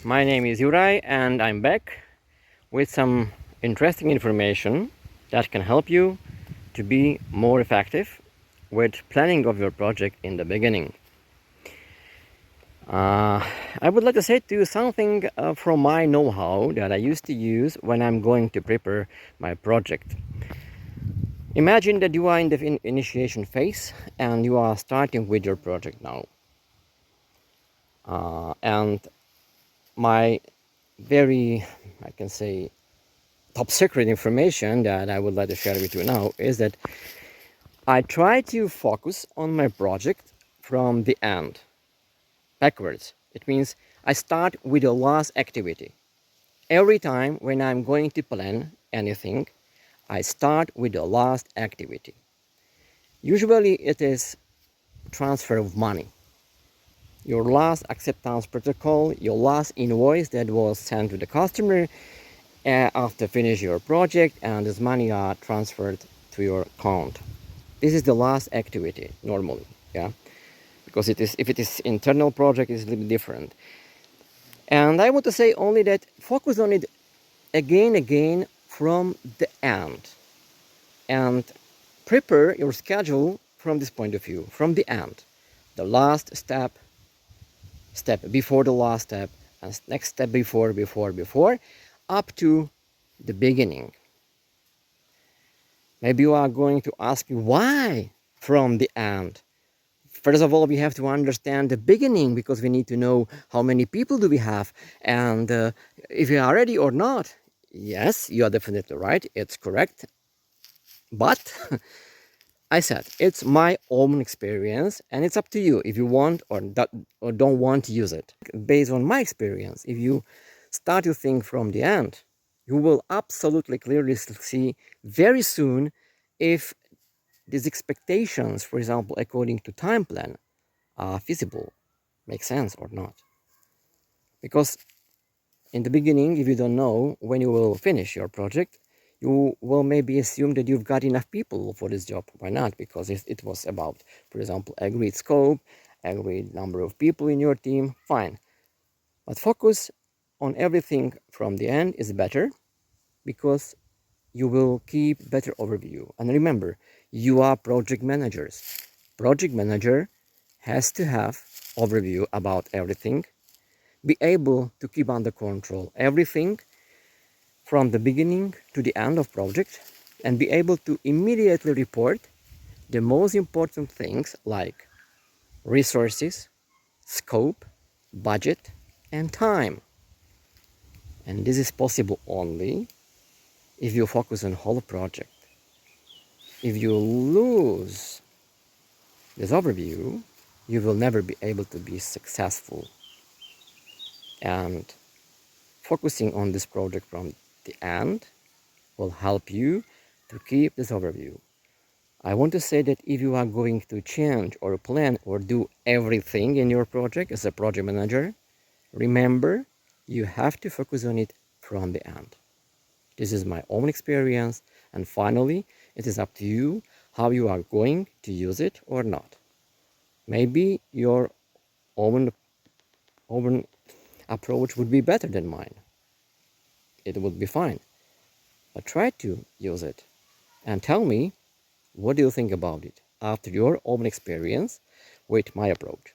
my name is Juraj and I'm back with some interesting information that can help you to be more effective with planning of your project in the beginning. I would like to say to you something from my know-how that I used to use when I'm going to prepare my project. Imagine that you are in the initiation phase and you are starting with your project now. And my very, I can say, top secret information that I would like to share with you now is that I try to focus on my project from the end, backwards. It means I start with the last activity. Every time when I'm going to plan anything, I start with the last activity. Usually it is transfer of money. Your last acceptance protocol, your last invoice that was sent to the customer after finish your project, and this money are transferred to your account. This is the last activity normally, yeah, because it is, if it is internal project, it's a little bit different. And I want to say only that focus on it again from the end, and prepare your schedule from this point of view, from the end, the last step before the last step, and next step before, up to the beginning. Maybe you are going to ask why from the end. First of all, we have to understand the beginning, because we need to know how many people do we have and if you are ready or not. Yes, you are definitely right. It's correct. But I said it's my own experience, and it's up to you if you want or don't want to use it. Based on my experience, if you start to think from the end, you will absolutely clearly see very soon if these expectations, for example, according to time plan, are feasible, make sense or not. Because in the beginning, if you don't know when you will finish your project, you will maybe assume that you've got enough people for this job. Why not? Because it was about, for example, agreed scope, agreed number of people in your team, fine. But focus on everything from the end is better, because you will keep better overview. And remember, you are project managers. Project manager has to have overview about everything, be able to keep under control everything from the beginning to the end of project, and be able to immediately report the most important things like resources, scope, budget, and time. And this is possible only if you focus on whole project. If you lose this overview, you will never be able to be successful. And focusing on this project from the end will help you to keep this overview. I want to say that if you are going to change or plan or do everything in your project as a project manager, remember, you have to focus on it from the end. This is my own experience, and finally, it is up to you how you are going to use it or not. Maybe your own approach would be better than mine. It would be fine. But try to use it and tell me what do you think about it after your own experience with my approach.